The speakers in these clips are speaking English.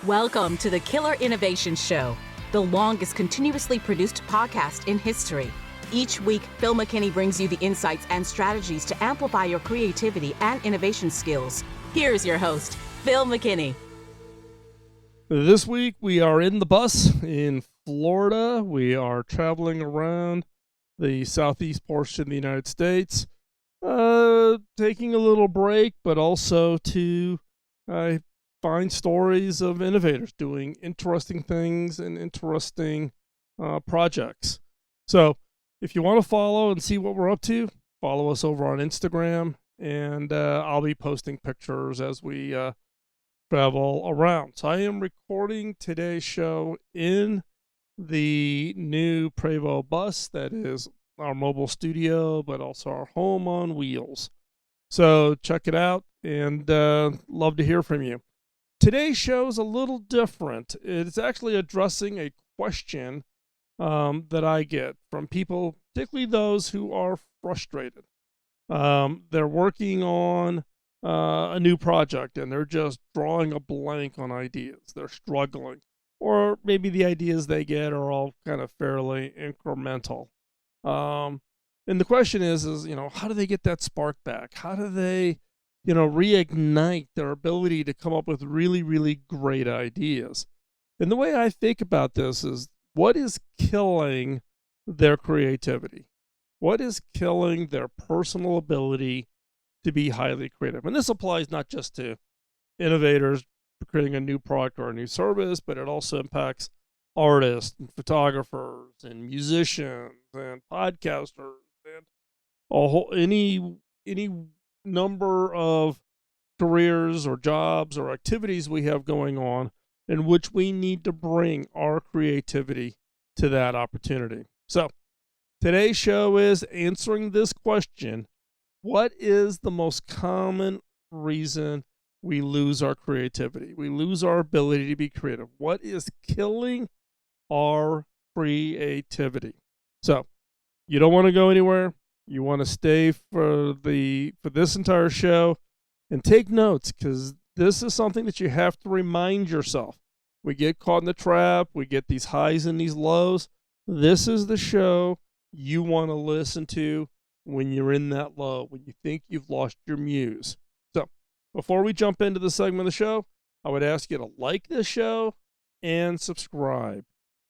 Welcome to the Killer Innovation Show, the longest continuously produced podcast in history. Each week, Phil McKinney brings you the insights and strategies to amplify your creativity and innovation skills. Here's your host, Phil McKinney. This week, we are in the bus in Florida. We are traveling around the southeast portion of the United States, taking a little break, but also to find stories of innovators doing interesting things and interesting projects. So if you want to follow and see what we're up to, follow us over on Instagram, and I'll be posting pictures as we travel around. So I am recording today's show in the new Prevost bus that is our mobile studio, but also our home on wheels. So check it out, and love to hear from you. Today's show is a little different. It's actually addressing a question that I get from people, particularly those who are frustrated. They're working on a new project and they're just drawing a blank on ideas. They're struggling. Or maybe the ideas they get are all kind of fairly incremental. And the question is, how do they get that spark back? How do they reignite their ability to come up with really, really great ideas? And the way I think about this is, what is killing their creativity? What is killing their personal ability to be highly creative? And this applies not just to innovators creating a new product or a new service, but it also impacts artists and photographers and musicians and podcasters and any number of careers or jobs or activities we have going on in which we need to bring our creativity to that opportunity. So today's show is answering this question: what is the most common reason we lose our creativity? We lose our ability to be creative. What is killing our creativity? So you don't want to go anywhere. You want to stay for this entire show and take notes, because this is something that you have to remind yourself. We get caught in the trap. We get these highs and these lows. This is the show you want to listen to when you're in that low, when you think you've lost your muse. So before we jump into the segment of the show, I would ask you to like this show and subscribe.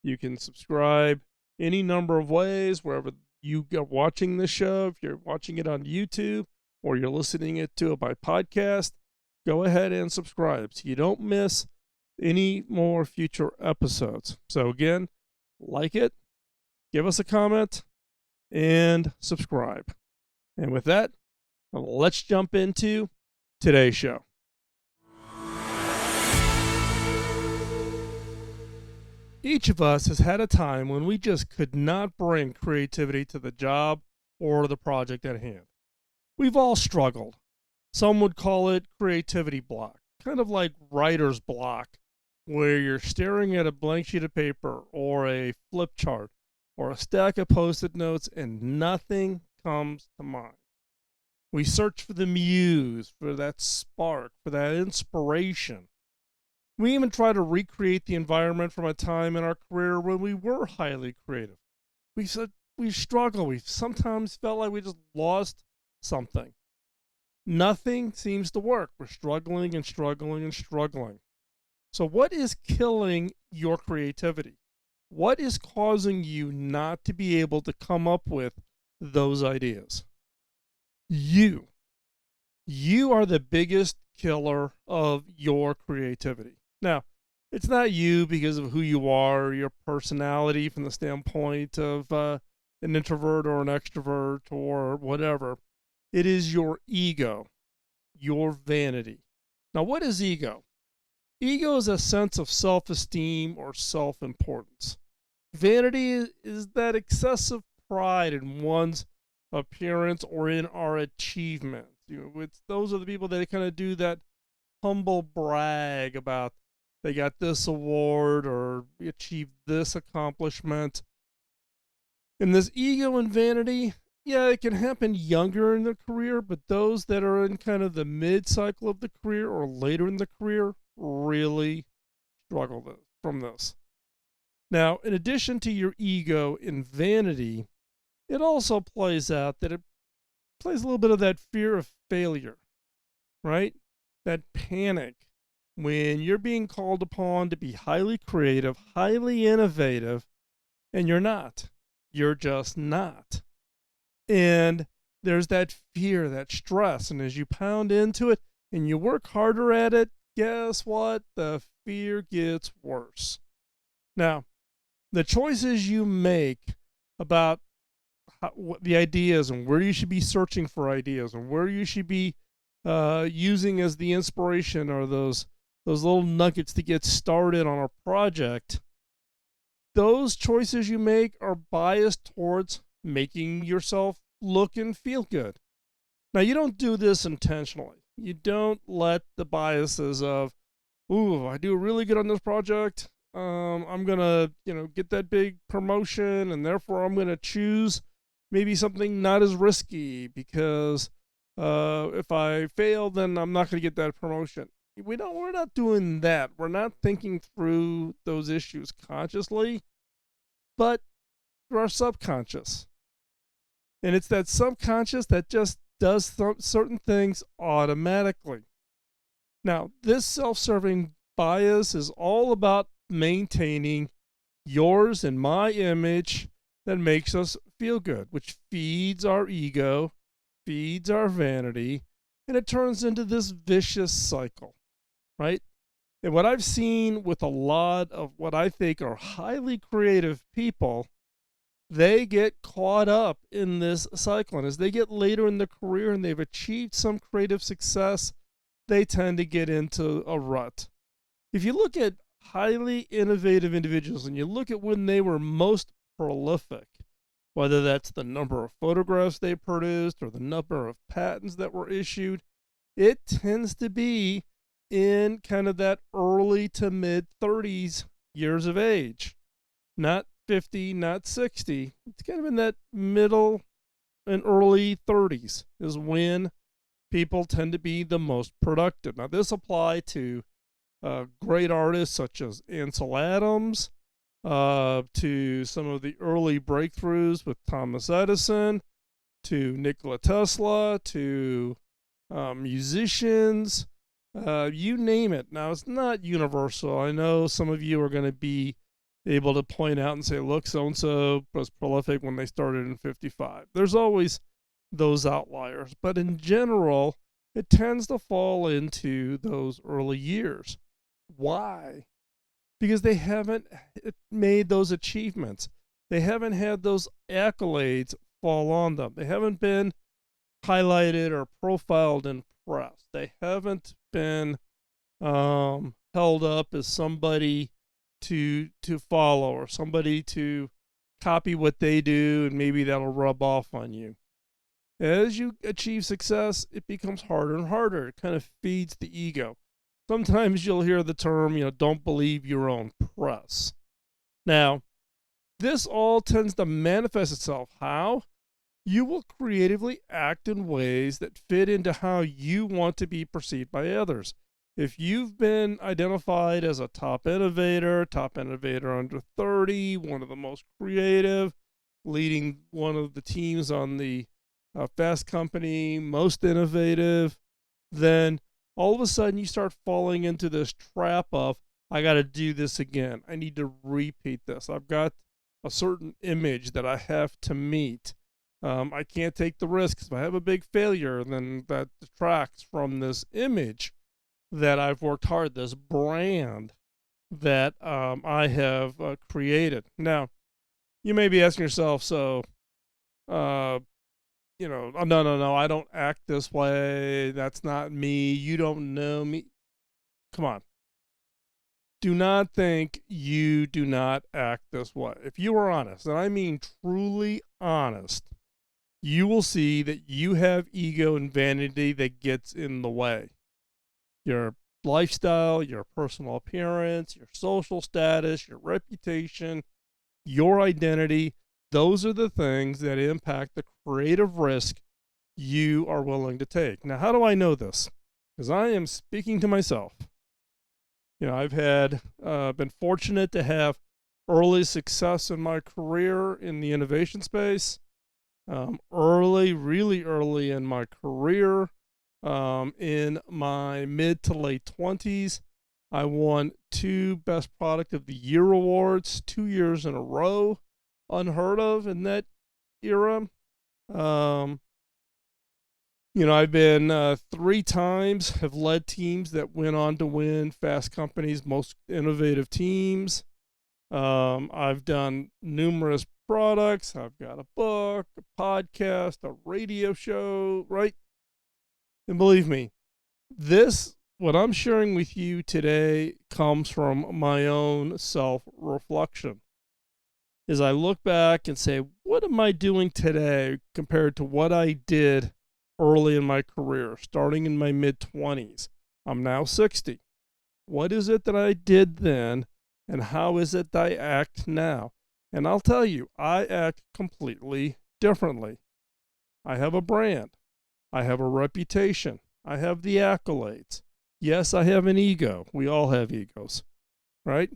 You can subscribe any number of ways, wherever you are watching this show. If you're watching it on YouTube or you're listening to it by podcast, go ahead and subscribe so you don't miss any more future episodes. So again, like it, give us a comment, and subscribe. And with that, let's jump into today's show. Each of us has had a time when we just could not bring creativity to the job or the project at hand. We've all struggled. Some would call it creativity block, kind of like writer's block, where you're staring at a blank sheet of paper or a flip chart or a stack of Post-it notes and nothing comes to mind. We search for the muse, for that spark, for that inspiration. We even try to recreate the environment from a time in our career when we were highly creative. We struggle. We sometimes felt like we just lost something. Nothing seems to work. We're struggling and struggling and struggling. So what is killing your creativity? What is causing you not to be able to come up with those ideas? You are the biggest killer of your creativity. Now, it's not you because of who you are, or your personality from the standpoint of an introvert or an extrovert or whatever. It is your ego, your vanity. Now, what is ego? Ego is a sense of self-esteem or self-importance. Vanity is that excessive pride in one's appearance or in our achievement. Those are the people that kind of do that humble brag about they got this award or achieved this accomplishment. And this ego and vanity, yeah, it can happen younger in the career, but those that are in kind of the mid-cycle of the career or later in the career really from this. Now, in addition to your ego and vanity, it also plays out that it plays a little bit of that fear of failure, right? That panic when you're being called upon to be highly creative, highly innovative, and you're not. You're just not. And there's that fear, that stress. And as you pound into it and you work harder at it, guess what? The fear gets worse. Now, the choices you make about what the ideas and where you should be searching for ideas and where you should be using as the inspiration or those little nuggets to get started on a project, those choices you make are biased towards making yourself look and feel good. Now, you don't do this intentionally. You don't let the biases of, ooh, I do really good on this project. I'm gonna, get that big promotion, and therefore I'm gonna choose maybe something not as risky because if I fail, then I'm not gonna get that promotion. We're not doing that. We're not thinking through those issues consciously, but through our subconscious. And it's that subconscious that just does certain things automatically. Now, this self-serving bias is all about maintaining yours and my image that makes us feel good, which feeds our ego, feeds our vanity, and it turns into this vicious cycle, right? And what I've seen with a lot of what I think are highly creative people, they get caught up in this cycle. And as they get later in their career and they've achieved some creative success, they tend to get into a rut. If you look at highly innovative individuals and you look at when they were most prolific, whether that's the number of photographs they produced or the number of patents that were issued, it tends to be in kind of that early to mid 30s years of age. Not 50, not 60. It's kind of in that middle and early 30s is when people tend to be the most productive. Now, this applies to great artists such as Ansel Adams, to some of the early breakthroughs with Thomas Edison, to Nikola Tesla, to musicians, you name it. Now, it's not universal. I know some of you are going to be able to point out and say, look, so-and-so was prolific when they started in 55. There's always those outliers. But in general, it tends to fall into those early years. Why? Because they haven't made those achievements. They haven't had those accolades fall on them. They haven't been highlighted or profiled in press. They haven't been held up as somebody to follow or somebody to copy what they do, and maybe that'll rub off on you. As you achieve success, it becomes harder and harder. It kind of feeds the ego. Sometimes you'll hear the term, don't believe your own press. Now, this all tends to manifest itself. How? You will creatively act in ways that fit into how you want to be perceived by others. If you've been identified as a top innovator under 30, one of the most creative, leading one of the teams on the Fast Company, most innovative, then all of a sudden you start falling into this trap of, I got to do this again. I need to repeat this. I've got a certain image that I have to meet. I can't take the risks. If I have a big failure, then that detracts from this image that I've worked hard, this brand that I have created. Now, you may be asking yourself, so, oh, no, I don't act this way. That's not me. You don't know me. Come on. Do not think you do not act this way. If you are honest, and I mean truly honest, you will see that you have ego and vanity that gets in the way. Your lifestyle, your personal appearance, your social status, your reputation, your identity, those are the things that impact the creative risk you are willing to take. Now, how do I know this? Because I am speaking to myself. I've had been fortunate to have early success in my career in the innovation space. Really early in my career, in my mid to late 20s, I won 2 Best Product of the Year awards 2 years in a row. Unheard of in that era. Um, I've been 3 times, have led teams that went on to win Fast Company's Most Innovative Teams. I've done numerous products. I've got a book, a podcast, a radio show, right? And believe me, what I'm sharing with you today comes from my own self-reflection. As I look back and say, what am I doing today compared to what I did early in my career, starting in my mid-20s? I'm now 60. What is it that I did then, and how is it that I act now? And I'll tell you, I act completely differently. I have a brand. I have a reputation. I have the accolades. Yes, I have an ego. We all have egos, right?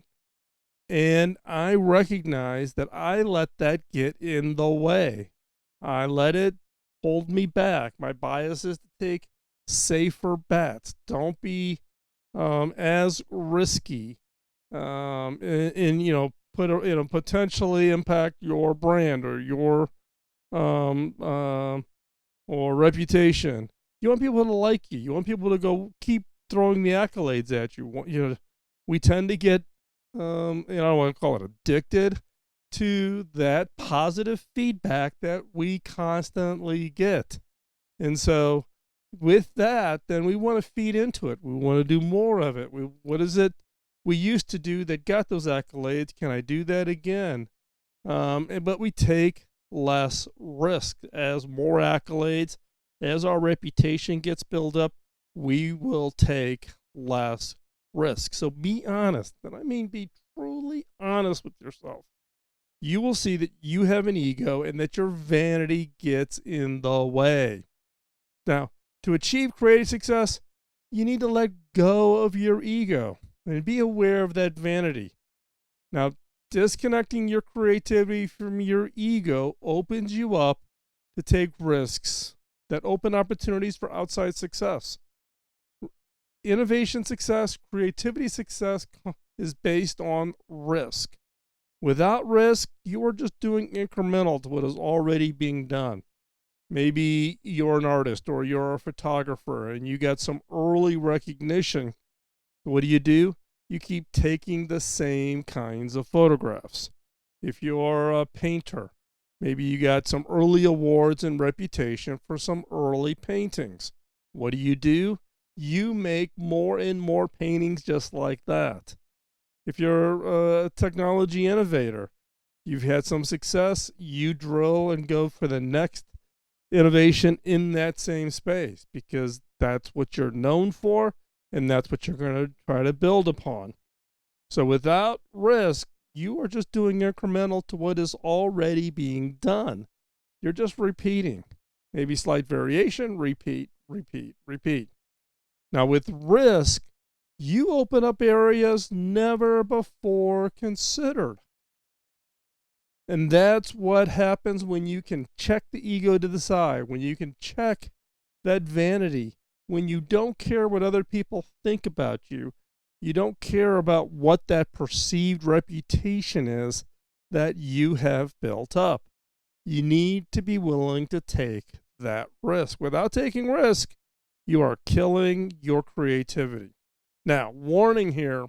And I recognize that I let that get in the way. I let it hold me back. My bias is to take safer bets. Don't be as risky, potentially impact your brand or your or reputation. You want people to like you. You want people to go keep throwing the accolades at you. We tend to get I don't want to call it addicted to that positive feedback that we constantly get. And so with that, then we want to feed into it. We want to do more of it. What is it we used to do that got those accolades? Can I do that again? But we take less risk. As more accolades, as our reputation gets built up, we will take less risk. So be honest, and I mean be truly honest with yourself. You will see that you have an ego and that your vanity gets in the way. Now, to achieve creative success, you need to let go of your ego and be aware of that vanity. Now, disconnecting your creativity from your ego opens you up to take risks that open opportunities for outside success. Innovation success, creativity success is based on risk. Without risk, you are just doing incremental to what is already being done. Maybe you're an artist or you're a photographer and you got some early recognition. What do? You keep taking the same kinds of photographs. If you're a painter, maybe you got some early awards and reputation for some early paintings. What do? You make more and more paintings just like that. If you're a technology innovator, you've had some success, you drill and go for the next innovation in that same space because that's what you're known for and that's what you're going to try to build upon. So without risk, you are just doing incremental to what is already being done. You're just repeating. Maybe slight variation, repeat. Now, with risk, you open up areas never before considered. And that's what happens when you can check the ego to the side, when you can check that vanity, when you don't care what other people think about you. You don't care about what that perceived reputation is that you have built up. You need to be willing to take that risk. Without taking risk, you are killing your creativity. Now, warning here,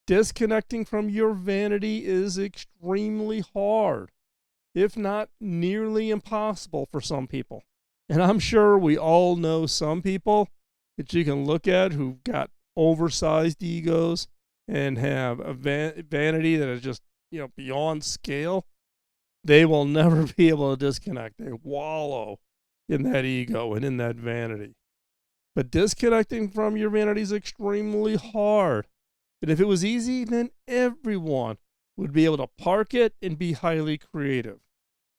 disconnecting from your vanity is extremely hard, if not nearly impossible for some people. And I'm sure we all know some people that you can look at who've got oversized egos and have a vanity that is just, beyond scale. They will never be able to disconnect. They wallow in that ego and in that vanity. But disconnecting from your vanity is extremely hard. And if it was easy, then everyone would be able to park it and be highly creative.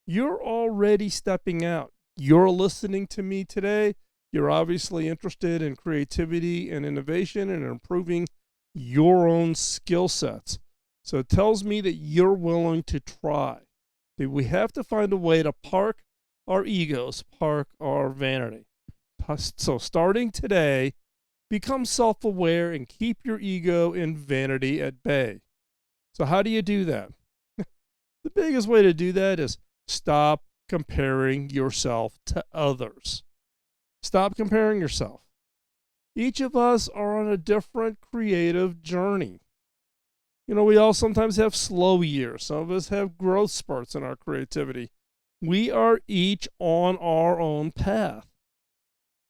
You're already stepping out. You're listening to me today. You're obviously interested in creativity and innovation and improving your own skill sets. So it tells me that you're willing to try. That we have to find a way to park our egos, park our vanity. So starting today, become self-aware and keep your ego and vanity at bay. So how do you do that? The biggest way to do that is stop comparing yourself to others. Stop comparing yourself. Each of us are on a different creative journey. We all sometimes have slow years. Some of us have growth spurts in our creativity. We are each on our own path.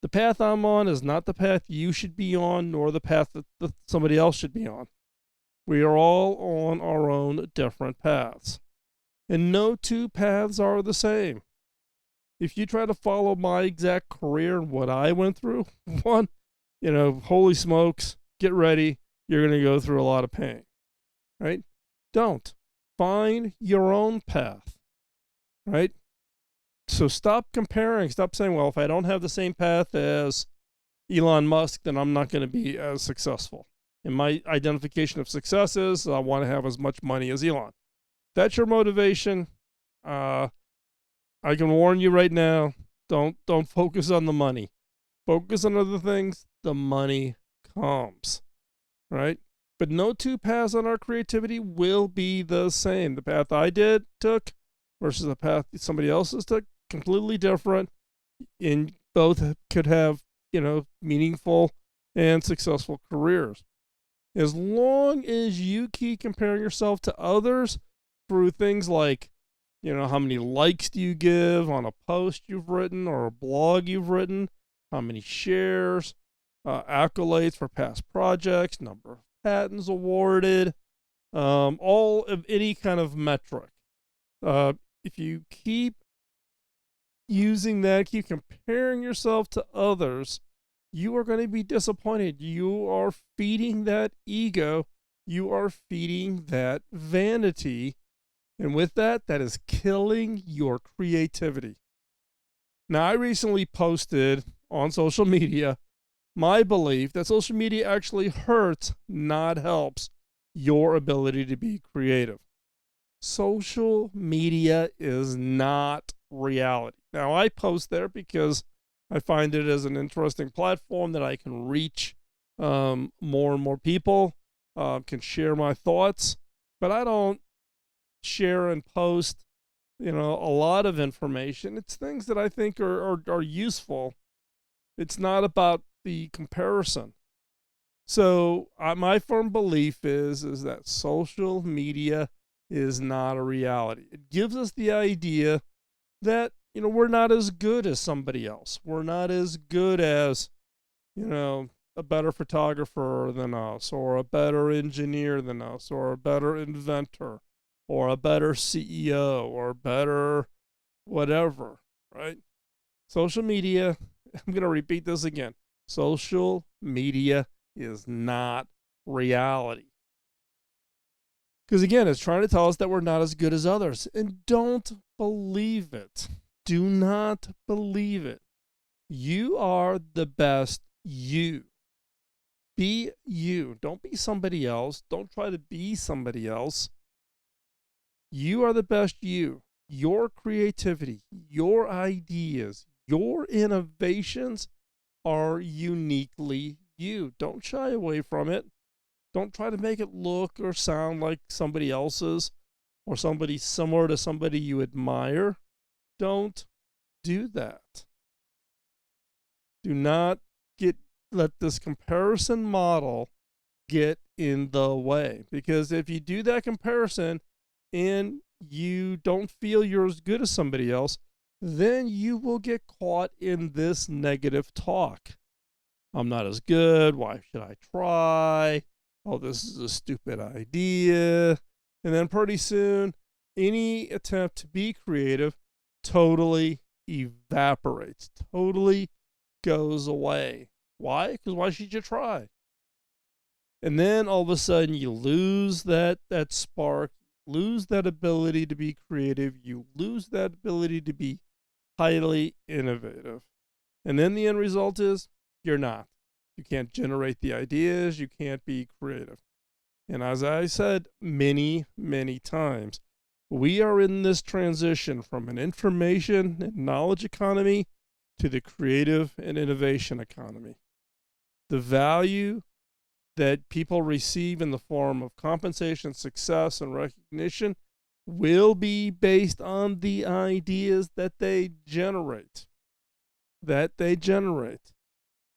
The path I'm on is not the path you should be on, nor the path that somebody else should be on. We are all on our own different paths. And no two paths are the same. If you try to follow my exact career and what I went through, holy smokes, get ready. You're going to go through a lot of pain, right? Don't. Find your own path, right? So stop comparing. Stop saying, well, if I don't have the same path as Elon Musk, then I'm not going to be as successful. And my identification of success is I want to have as much money as Elon. That's your motivation. I can warn you right now, don't focus on the money. Focus on other things. The money comes, right? But no two paths on our creativity will be the same. The path I took versus the path somebody else's took, completely different. And both could have, meaningful and successful careers. As long as you keep comparing yourself to others through things like, how many likes do you give on a post you've written or a blog you've written, how many shares, accolades for past projects, number of patents awarded, all of any kind of metric. If you keep using that, keep comparing yourself to others, you are going to be disappointed. You are feeding that ego. You are feeding that vanity. And with that is killing your creativity. Now, I recently posted on social media my belief that social media actually hurts, not helps, your ability to be creative. Social media is not reality. Now, I post there because I find it as an interesting platform that I can reach more and more people, can share my thoughts, but I don't share and post, a lot of information. It's things that I think are useful. It's not about the comparison. So my firm belief is that social media is not a reality. It gives us the idea that, we're not as good as somebody else. We're not as good as, a better photographer than us, or a better engineer than us, or a better inventor, or a better CEO, or better whatever, right? Social media, I'm going to repeat this again. Social media is not reality. Because again, it's trying to tell us that we're not as good as others. And don't believe it. Do not believe it. You are the best you. Be you. Don't be somebody else. Don't try to be somebody else. You are the best you. Your creativity, your ideas, your innovations are uniquely you. Don't shy away from it. Don't try to make it look or sound like somebody else's or somebody similar to somebody you admire. Don't do that. Do not let this comparison model get in the way. Because if you do that comparison and you don't feel you're as good as somebody else, then you will get caught in this negative talk. I'm not as good. Why should I try? Oh, this is a stupid idea. And then pretty soon, any attempt to be creative totally evaporates, totally goes away. Why? Because why should you try? And then all of a sudden you lose that spark, lose that ability to be creative, you lose that ability to be highly innovative. And then the end result is you're not. You can't generate the ideas. You can't be creative. And as I said many, many times, we are in this transition from an information and knowledge economy to the creative and innovation economy. The value that people receive in the form of compensation, success, and recognition will be based on the ideas that they generate.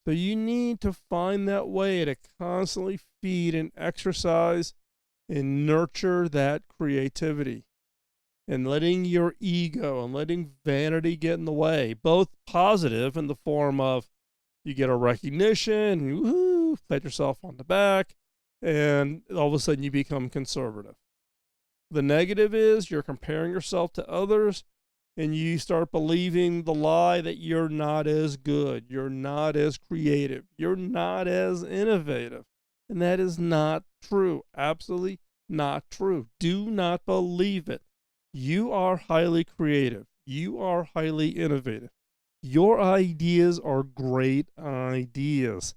So you need to find that way to constantly feed and exercise and nurture that creativity, and letting your ego and letting vanity get in the way, both positive in the form of you get a recognition, you woo, pat yourself on the back, and all of a sudden you become conservative. The negative is you're comparing yourself to others, and you start believing the lie that you're not as good, you're not as creative, you're not as innovative. And that is not true. Absolutely not true. Do not believe it. You are highly creative. You are highly innovative. Your ideas are great ideas.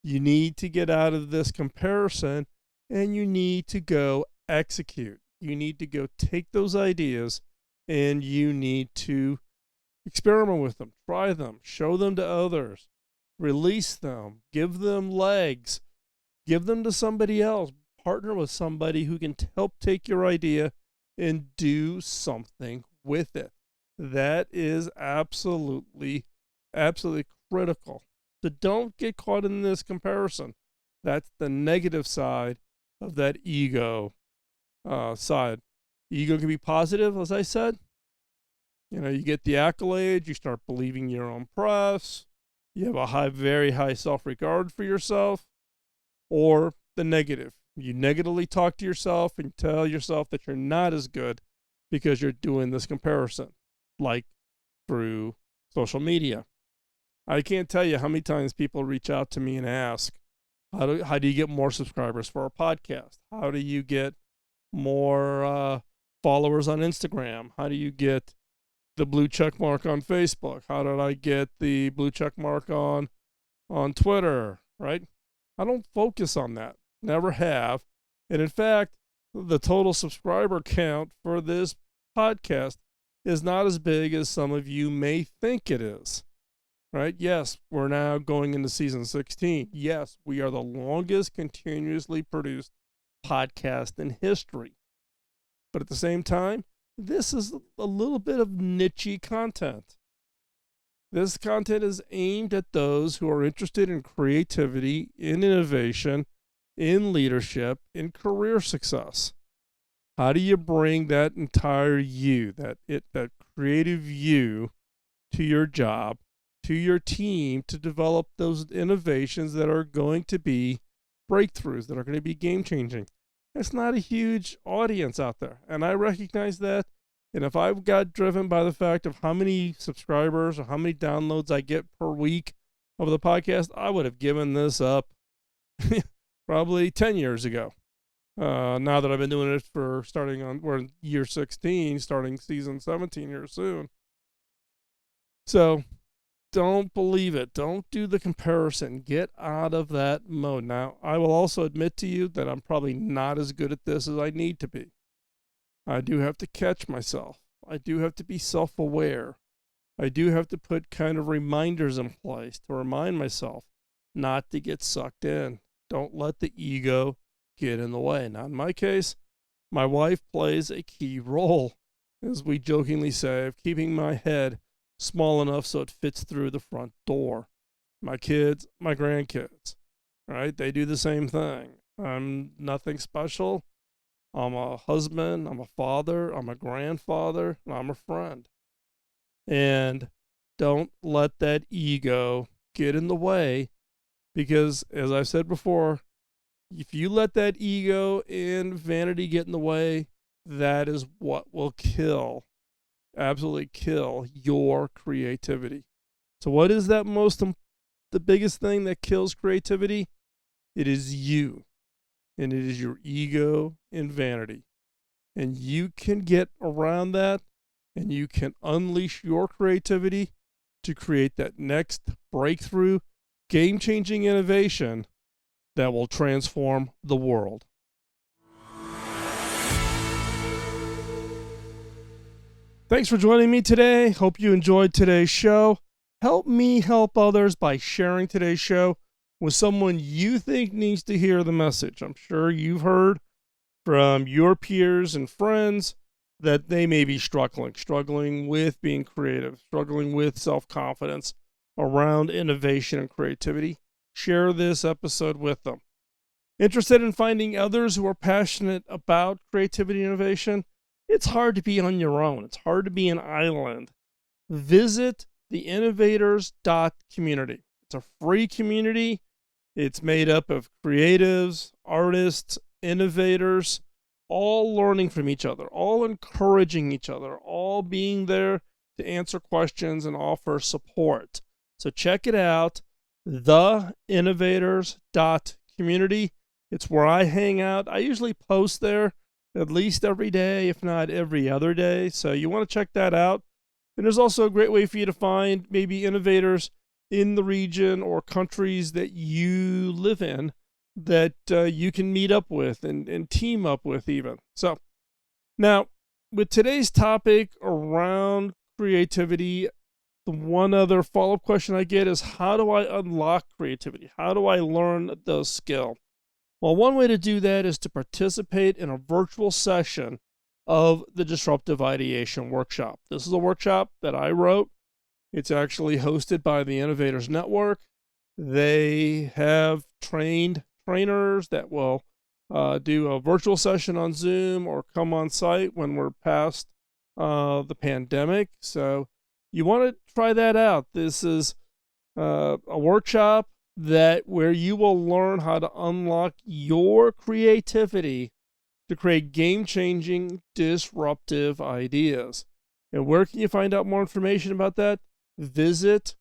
You need to get out of this comparison, and you need to go execute. You need to go take those ideas, and you need to experiment with them, try them, show them to others, release them, give them legs, give them to somebody else, partner with somebody who can help take your idea and do something with it. That is absolutely, absolutely critical. So don't get caught in this comparison. That's the negative side of that ego side. Ego can be positive, as I said. You get the accolades, you start believing your own press, you have a very high self-regard for yourself. Or the negative, you negatively talk to yourself and tell yourself that you're not as good because you're doing this comparison, like through social media. I can't tell you how many times people reach out to me and ask, how do you get more subscribers for our podcast? How do you get more followers on Instagram? How do you get the blue check mark on Facebook? How did I get the blue check mark on Twitter, right? I don't focus on that. Never have. And in fact, the total subscriber count for this podcast is not as big as some of you may think it is. Right? Yes, we're now going into season 16. Yes, we are the longest continuously produced podcast in history. But at the same time, this is a little bit of niche content. This content is aimed at those who are interested in creativity, in innovation, in leadership, in career success. How do you bring that entire you, that creative you, to your job, to your team, to develop those innovations that are going to be breakthroughs, that are going to be game-changing? It's not a huge audience out there, and I recognize that. And if I got driven by the fact of how many subscribers or how many downloads I get per week of the podcast, I would have given this up probably 10 years ago. Now that I've been doing it we're in year 16, starting season 17 here soon. So don't believe it. Don't do the comparison. Get out of that mode. Now, I will also admit to you that I'm probably not as good at this as I need to be. I do have to catch myself. I do have to be self-aware. I do have to put kind of reminders in place to remind myself not to get sucked in. Don't let the ego get in the way. Now, in my case, my wife plays a key role, as we jokingly say, of keeping my head small enough so it fits through the front door. My kids, my grandkids, right? They do the same thing. I'm nothing special. I'm a husband, I'm a father, I'm a grandfather, and I'm a friend. And don't let that ego get in the way, because as I've said before, if you let that ego and vanity get in the way, that is what will absolutely kill your creativity. So what is that the biggest thing that kills creativity? It is you. And it is your ego and vanity. And you can get around that, and you can unleash your creativity to create that next breakthrough, game-changing innovation that will transform the world. Thanks for joining me today. Hope you enjoyed today's show. Help me help others by sharing today's show with someone you think needs to hear the message. I'm sure you've heard from your peers and friends that they may be struggling with being creative, struggling with self-confidence around innovation and creativity. Share this episode with them. Interested in finding others who are passionate about creativity and innovation? It's hard to be on your own. It's hard to be an island. Visit the innovators.community. It's a free community. It's made up of creatives, artists, innovators, all learning from each other, all encouraging each other, all being there to answer questions and offer support. So check it out, theinnovators.community. It's where I hang out. I usually post there at least every day, if not every other day. So you want to check that out. And there's also a great way for you to find maybe innovators in the region or countries that you live in that you can meet up with and team up with even. So now, with today's topic around creativity, the one other follow-up question I get is, how do I unlock creativity? How do I learn the skill? Well, one way to do that is to participate in a virtual session of the Disruptive Ideation Workshop. This is a workshop that I wrote. It's actually hosted by the Innovators Network. They have trainers that will do a virtual session on Zoom or come on site when we're past the pandemic. So you want to try that out. This is a workshop where you will learn how to unlock your creativity to create game-changing, disruptive ideas. And where can you find out more information about that? Visit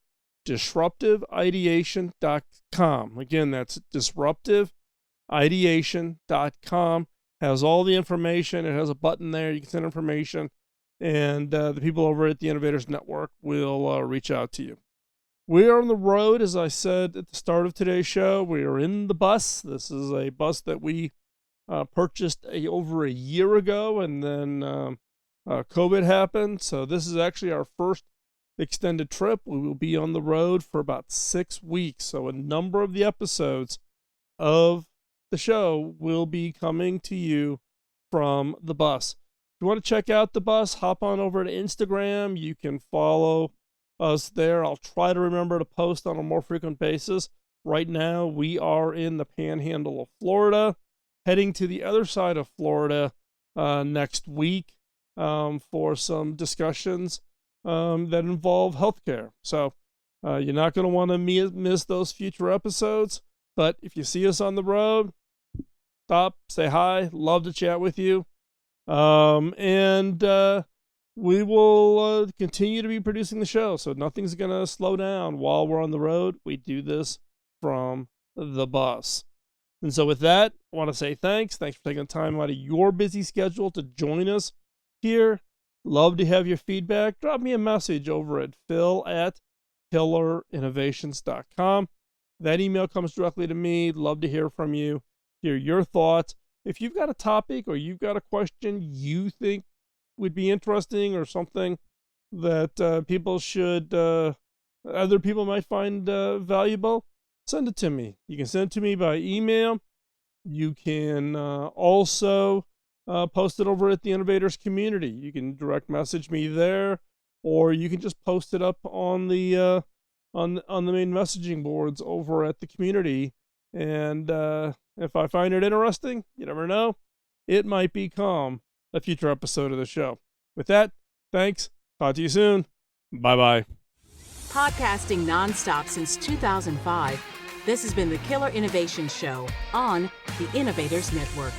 disruptiveideation.com. Again, that's disruptiveideation.com. Has all the information. It has a button there. You can send information, and the people over at the Innovators Network will reach out to you. We are on the road, as I said at the start of today's show. We are in the bus. This is a bus that we purchased over a year ago, and then COVID happened. So this is actually our first extended trip. We will be on the road for about 6 weeks. So a number of the episodes of the show will be coming to you from the bus. If you want to check out the bus, hop on over to Instagram. You can follow us there. I'll try to remember to post on a more frequent basis. Right now, we are in the panhandle of Florida, heading to the other side of Florida next week for some discussions that involve healthcare. So you're not going to want to miss those future episodes. But if you see us on the road, stop, say hi. Love to chat with you. And we will continue to be producing the show. So nothing's going to slow down while we're on the road. We do this from the bus. And so with that, I want to say thanks. Thanks for taking the time out of your busy schedule to join us here. Love to have your feedback. Drop me a message over at phil@killerinnovations.com. That email comes directly to me. Love to hear from you, hear your thoughts. If you've got a topic or you've got a question you think would be interesting or something that other people might find valuable, send it to me. You can send it to me by email. You can also post it over at the Innovators community. You can direct message me there, or you can just post it up on the main messaging boards over at the community. And if I find it interesting, you never know, it might become a future episode of the show. With that, thanks. Talk to you soon. Bye-bye. Podcasting nonstop since 2005, this has been the Killer Innovation Show on the Innovators Network.